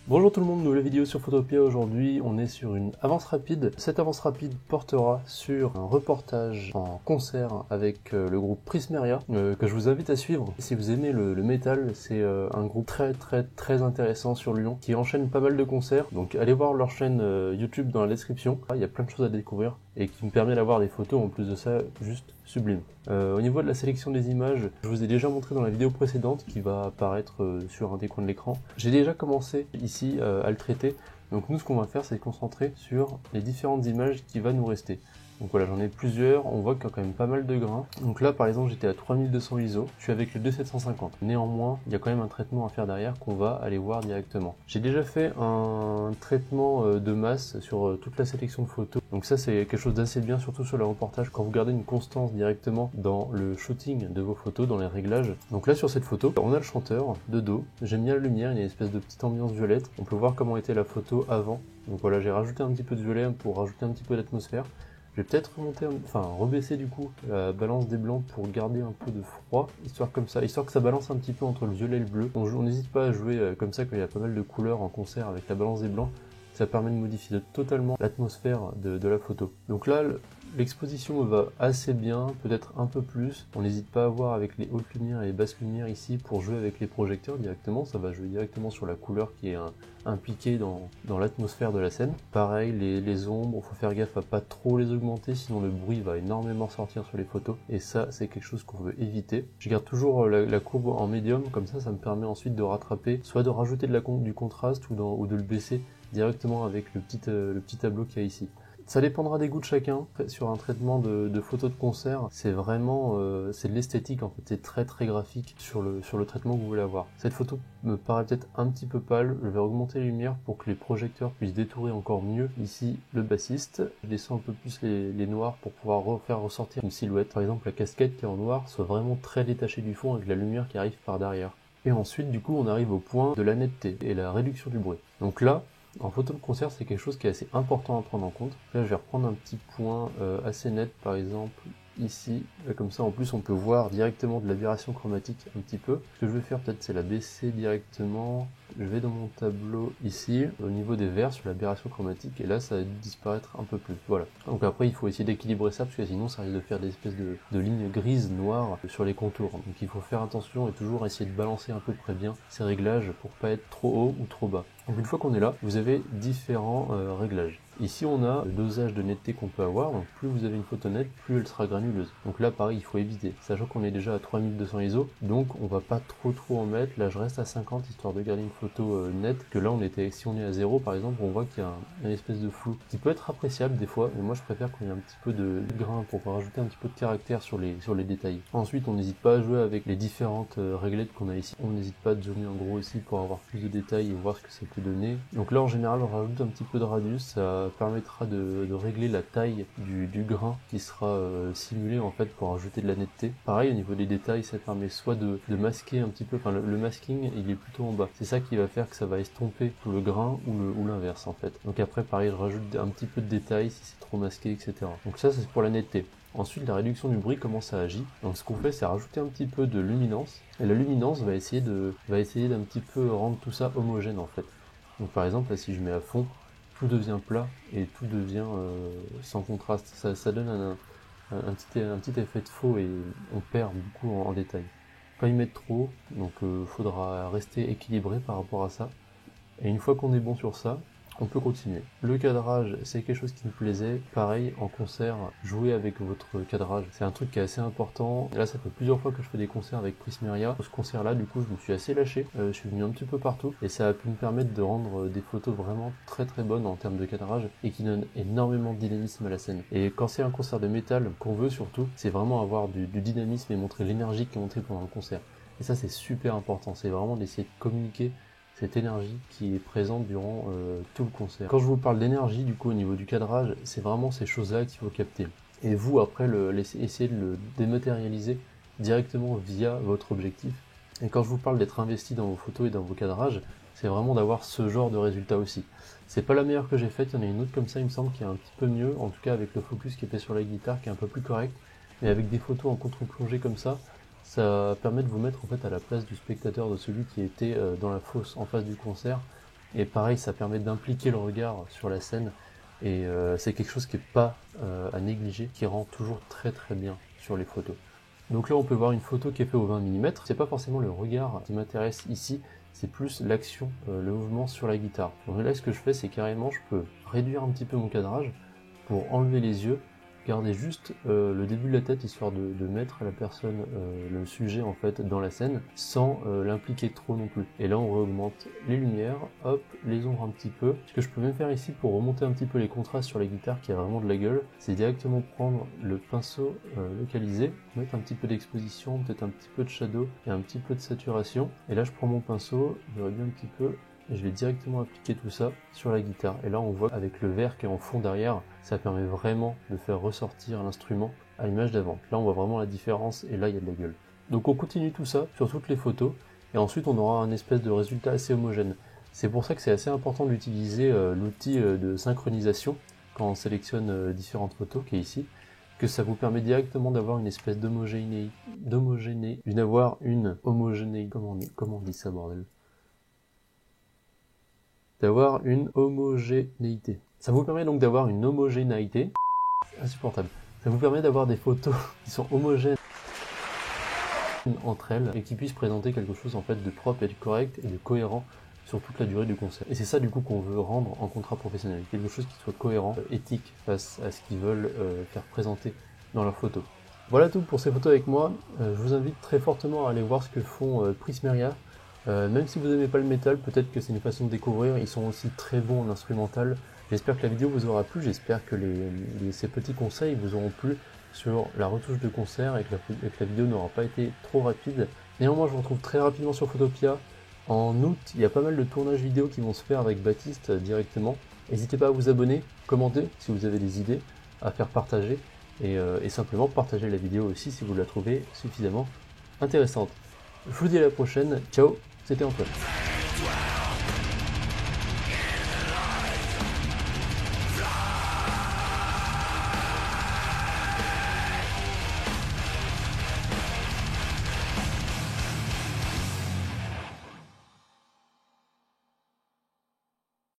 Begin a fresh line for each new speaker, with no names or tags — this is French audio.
Bonjour tout le monde, nouvelle vidéo sur Photopia. Aujourd'hui on est sur une avance rapide. Cette avance rapide portera sur un reportage en concert avec le groupe Prismeria que je vous invite à suivre. Si vous aimez le métal, c'est un groupe très intéressant sur Lyon qui enchaîne pas mal de concerts. Donc allez voir leur chaîne YouTube dans la description. Il y a plein de choses à découvrir et qui me permet d'avoir des photos en plus de ça juste sublime. Au niveau de la sélection des images, je vous ai déjà montré dans la vidéo précédente qui va apparaître sur un des coins de l'écran. J'ai déjà commencé ici à le traiter, donc nous ce qu'on va faire c'est se concentrer sur les différentes images qui va nous rester. Donc voilà, j'en ai plusieurs, on voit qu'il y a quand même pas mal de grains. Donc là par exemple j'étais à 3200 ISO, je suis avec le 2750. Néanmoins, il y a quand même un traitement à faire derrière qu'on va aller voir directement. J'ai déjà fait un traitement de masse sur toute la sélection de photos. Donc ça c'est quelque chose d'assez bien, surtout sur le reportage, quand vous gardez une constance directement dans le shooting de vos photos, dans les réglages. Donc là sur cette photo, on a le chanteur de dos. J'aime bien la lumière, il y a une espèce de petite ambiance violette. On peut voir comment était la photo avant. Donc voilà, j'ai rajouté un petit peu de violet pour rajouter un petit peu d'atmosphère. Je vais peut-être rebaisser du coup la balance des blancs pour garder un peu de froid, histoire que ça balance un petit peu entre le violet et le bleu. On n'hésite pas à jouer comme ça quand il y a pas mal de couleurs en concert avec la balance des blancs. Ça permet de modifier totalement l'atmosphère de la photo. Donc là, l'exposition me va assez bien, peut-être un peu plus. On n'hésite pas à voir avec les hautes lumières et les basses lumières ici pour jouer avec les projecteurs directement. Ça va jouer directement sur la couleur qui est impliquée dans l'atmosphère de la scène. Pareil, les ombres, il faut faire gaffe à pas trop les augmenter, sinon le bruit va énormément sortir sur les photos. Et ça, c'est quelque chose qu'on veut éviter. Je garde toujours la courbe en médium, comme ça me permet ensuite de rattraper, soit de rajouter du contraste ou de le baisser directement avec le petit tableau qu'il y a ici. Ça dépendra des goûts de chacun. Sur un traitement de photos de concert, c'est vraiment c'est de l'esthétique en fait, c'est très graphique sur le traitement que vous voulez avoir. Cette photo me paraît peut-être un petit peu pâle, je vais augmenter les lumières pour que les projecteurs puissent détourer encore mieux ici le bassiste. Je descends un peu plus les noirs pour pouvoir faire ressortir une silhouette. Par exemple la casquette qui est en noir soit vraiment très détachée du fond avec la lumière qui arrive par derrière. Et ensuite du coup on arrive au point de la netteté et la réduction du bruit. Donc là, en photo de concert, c'est quelque chose qui est assez important à prendre en compte. Là, je vais reprendre un petit point assez net, par exemple, ici. Là, comme ça, en plus, on peut voir directement de l'aberration chromatique un petit peu. Ce que je vais faire, peut-être, c'est la baisser directement. Je vais dans mon tableau ici, au niveau des verts, sur l'aberration chromatique, et là, ça va disparaître un peu plus. Voilà. Donc après, il faut essayer d'équilibrer ça, parce que sinon, ça risque de faire des espèces de lignes grises, noires, sur les contours. Donc il faut faire attention et toujours essayer de balancer à peu près bien ces réglages pour pas être trop haut ou trop bas. Donc une fois qu'on est là, vous avez différents réglages. Ici on a le dosage de netteté qu'on peut avoir, donc plus vous avez une photo nette, plus elle sera granuleuse. Donc là pareil, il faut éviter, sachant qu'on est déjà à 3200 ISO, donc on va pas trop en mettre. Là je reste à 50 histoire de garder une photo nette, que là si on est à 0 par exemple, on voit qu'il y a une espèce de flou, qui peut être appréciable des fois, mais moi je préfère qu'on ait un petit peu de grain pour rajouter un petit peu de caractère sur les détails. Ensuite on n'hésite pas à jouer avec les différentes réglettes qu'on a ici. On n'hésite pas à zoomer en gros ici pour avoir plus de détails et voir ce que ça peut donner. Donc là en général on rajoute un petit peu de radius, ça permettra de régler la taille du grain qui sera simulé en fait pour ajouter de la netteté. Pareil au niveau des détails, ça permet soit de masquer un petit peu, enfin le masking il est plutôt en bas. C'est ça qui va faire que ça va estomper tout le grain ou l'inverse en fait. Donc après pareil je rajoute un petit peu de détails si c'est trop masqué, etc. Donc ça c'est pour la netteté. Ensuite, la réduction du bruit, comment ça agit? Donc ce qu'on fait, c'est rajouter un petit peu de luminance. Et la luminance va essayer d'un petit peu rendre tout ça homogène en fait. Donc par exemple, là si je mets à fond, tout devient plat et tout devient sans contraste. Ça donne un petit effet de faux et on perd beaucoup en détail. Pas y mettre trop, donc faudra rester équilibré par rapport à ça. Et une fois qu'on est bon sur ça, on peut continuer. Le cadrage, c'est quelque chose qui me plaisait. Pareil, en concert, jouer avec votre cadrage, c'est un truc qui est assez important. Là, ça fait plusieurs fois que je fais des concerts avec Prismeria. Pour ce concert-là, du coup, je me suis assez lâché. Je suis venu un petit peu partout et ça a pu me permettre de rendre des photos vraiment très bonnes en termes de cadrage et qui donnent énormément de dynamisme à la scène. Et quand c'est un concert de métal, qu'on veut surtout, c'est vraiment avoir du dynamisme et montrer l'énergie qui est montrée pendant le concert. Et ça, c'est super important. C'est vraiment d'essayer de communiquer cette énergie qui est présente durant tout le concert. Quand je vous parle d'énergie, du coup, au niveau du cadrage, c'est vraiment ces choses-là qu'il faut capter. Et vous, après, essayez de le dématérialiser directement via votre objectif. Et quand je vous parle d'être investi dans vos photos et dans vos cadrages, c'est vraiment d'avoir ce genre de résultat aussi. C'est pas la meilleure que j'ai faite, il y en a une autre comme ça, il me semble, qui est un petit peu mieux, en tout cas avec le focus qui était sur la guitare, qui est un peu plus correct, mais avec des photos en contre-plongée comme ça permet de vous mettre en fait à la place du spectateur, de celui qui était dans la fosse en face du concert, Et pareil, ça permet d'impliquer le regard sur la scène. Et c'est quelque chose qui n'est pas à négliger, qui rend toujours très très bien sur les photos. Donc là on peut voir une photo qui est faite au 20 mm, c'est pas forcément le regard qui m'intéresse ici, c'est plus l'action, le mouvement sur la guitare. Donc là ce que je fais c'est carrément je peux réduire un petit peu mon cadrage pour enlever les yeux, garder juste le début de la tête histoire de mettre la personne, le sujet en fait dans la scène sans l'impliquer trop non plus. Et là on augmente les lumières, hop, les ombres un petit peu. Ce que je peux même faire ici pour remonter un petit peu les contrastes sur la guitare qui a vraiment de la gueule, c'est directement prendre le pinceau localisé, mettre un petit peu d'exposition, peut-être un petit peu de shadow et un petit peu de saturation. Et là je prends mon pinceau, je réduis un petit peu, et je vais directement appliquer tout ça sur la guitare. Et là on voit avec le vert qui est en fond derrière, ça permet vraiment de faire ressortir l'instrument à l'image d'avant. Là on voit vraiment la différence et là il y a de la gueule. Donc on continue tout ça sur toutes les photos et ensuite on aura un espèce de résultat assez homogène. C'est pour ça que c'est assez important d'utiliser l'outil de synchronisation quand on sélectionne différentes photos qui est ici, que ça vous permet directement d'avoir une espèce d'homogénéité, comment on dit ça bordel, d'avoir une homogénéité. Ça vous permet donc d'avoir une homogénéité insupportable. Ça vous permet d'avoir des photos qui sont homogènes entre elles et qui puissent présenter quelque chose en fait de propre et de correct et de cohérent sur toute la durée du concert. Et c'est ça du coup qu'on veut rendre en contrat professionnel, quelque chose qui soit cohérent, éthique face à ce qu'ils veulent faire présenter dans leurs photos. Voilà tout pour ces photos avec moi. Je vous invite très fortement à aller voir ce que font Prismeria. Même si vous n'aimez pas le métal, peut-être que c'est une façon de découvrir, ils sont aussi très bons en instrumental. J'espère que la vidéo vous aura plu, j'espère que ces petits conseils vous auront plu sur la retouche de concert et que la vidéo n'aura pas été trop rapide. Néanmoins, je vous retrouve très rapidement sur Photopia. En août, il y a pas mal de tournages vidéo qui vont se faire avec Baptiste directement. N'hésitez pas à vous abonner, commenter si vous avez des idées, à faire partager et simplement partager la vidéo aussi si vous la trouvez suffisamment intéressante. Je vous dis à la prochaine, ciao, c'était Antoine.